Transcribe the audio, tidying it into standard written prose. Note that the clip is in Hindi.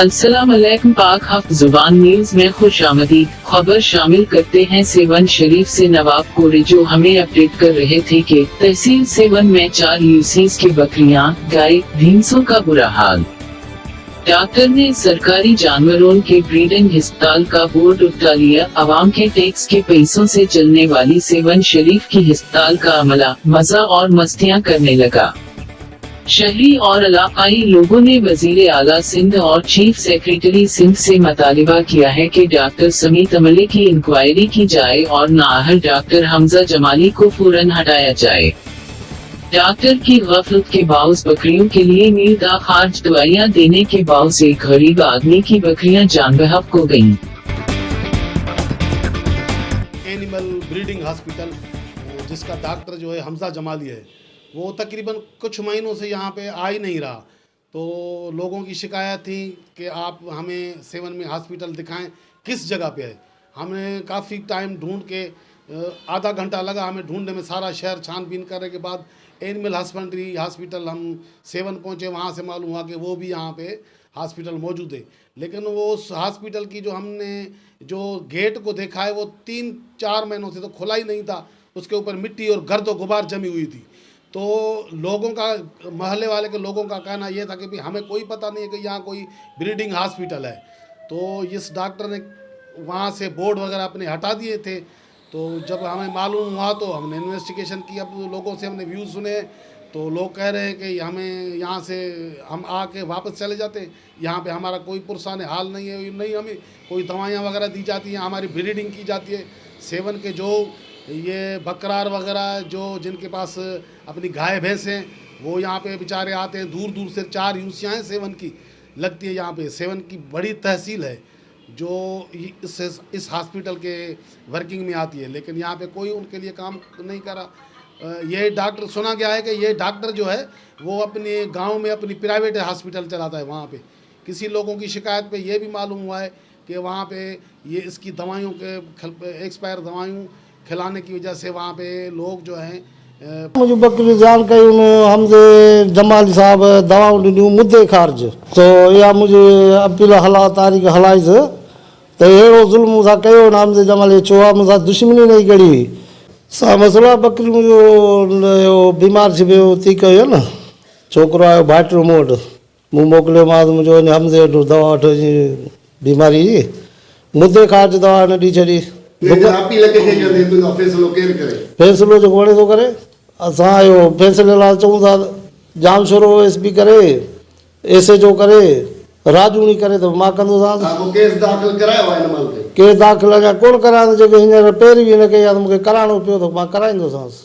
अस्सलाम वालेकुम। पाक हफ्त जुबान न्यूज में खुशामदीद। खबर शामिल करते हैं सेवन शरीफ से नवाब कोरी, जो हमें अपडेट कर रहे थे कि तहसील सेवन में 4 यूसीज की बकरियां, गाय, भैंसों का बुरा हाल। डॉक्टर ने सरकारी जानवरों के ब्रीडिंग अस्पताल का बोर्ड उठा लिया। आवाम के टैक्स के पैसों से चलने वाली सेवन शरीफ की अस्पताल का अमला मजा और मस्तियां करने लगा। शहरी और इलाकाई लोगों ने वजीर आला सिंध और चीफ सेक्रेटरी सिंध से मुतालिबा किया है कि डॉक्टर समेत अमले की इंक्वायरी की जाए और नाअहल डॉक्टर हमजा जमाली को फौरन हटाया जाए। डॉक्टर की गफलत के बावजूद बकरियों के लिए मील दा खार्ज दवाइयां देने के बावजूद एक गरीब आदमी की बकरियां जान बहक हो गयी। एनिमल ब्रीडिंग हॉस्पिटल जिसका डॉक्टर जो है हमजा जमाली है, वो तकरीबन कुछ महीनों से यहाँ पे आ ही नहीं रहा। तो लोगों की शिकायत थी कि आप हमें सेवन में हॉस्पिटल दिखाएं, किस जगह पे है। हमने काफ़ी टाइम ढूंढ के आधा घंटा लगा हमें ढूंढने में। सारा शहर छानबीन करने के बाद एनिमल हस्बेंड्री हॉस्पिटल हम सेवन पहुँचे। वहाँ से मालूम हुआ कि वो भी यहाँ पे हॉस्पिटल मौजूद है, लेकिन वो उस हॉस्पिटल की जो हमने जो गेट को देखा है वो 3-4 महीनों से तो खुला ही नहीं था। उसके ऊपर मिट्टी और गर्द और गुबार जमी हुई थी। तो लोगों का, महल्ले वाले के लोगों का कहना यह था कि भाई हमें कोई पता नहीं है कि यहाँ कोई ब्रीडिंग हॉस्पिटल है। तो इस डॉक्टर ने वहाँ से बोर्ड वगैरह अपने हटा दिए थे। तो जब हमें मालूम हुआ तो हमने इन्वेस्टिगेशन की। अब लोगों से हमने व्यूज़ सुने तो लोग कह रहे हैं कि हमें यहाँ से हम आके वापस चले जाते, यहाँ पे हमारा कोई पुरसान हाल नहीं है, नहीं हमें कोई दवाइयाँ वगैरह दी जाती हैं, हमारी ब्रीडिंग की जाती है। सेवन के जो ये बकरार वगैरह जो जिनके पास अपनी गाय भैंस हैं वो यहाँ पे बेचारे आते हैं, दूर दूर से 4 यूसियाँ हैं सेवन की लगती है। यहाँ पे सेवन की बड़ी तहसील है जो इस हॉस्पिटल के वर्किंग में आती है, लेकिन यहाँ पे कोई उनके लिए काम नहीं करा। ये डॉक्टर, सुना गया है कि ये डॉक्टर जो है वो अपने गांव में अपनी प्राइवेट हॉस्पिटल चलाता है। वहाँ पे किसी लोगों की शिकायत पे ये भी मालूम हुआ है कि वहाँ पे ये इसकी दवाइयों के एक्सपायर दवाइयों खिलाने की वजह से वहाँ पे लोग जो हैं मुझे बकरी जान कई हमसे जमाली साहब दवाऊं ॾिनियूं मुद्दे ख़ारिज। तो या मुझे अपील हला तारीख़ हलाई तो अहिड़ो ज़ुल्म मूंसां कयो न। हमसे जमाली चयो आहे मूंसां दुश्मनी नहीं कड़ी हुई। सा मसलो बकरी मुंहिंजो बीमार थी पियो थी कयो न। छोकिरो आयो भाइटियो मूं वटि, मूं मोकिलियोमांसि मुंहिंजो वञी हमसे वटि दवा वठो बीमारी जी। मुद्दे ख़ारिज दवा न ॾी छॾी। फैसलो जो वणे थो करे, असां इहो फैसले लाइ चऊं था जाम शोरो SP करे, SHO करे, राजूनी करे त मां कंदोसांसि। केस दाख़िल अञा कोन करायो, जेके हींअर पहिरीं बि न कई आहे त मूंखे कराइणो पियो त मां कराईंदोसांसि।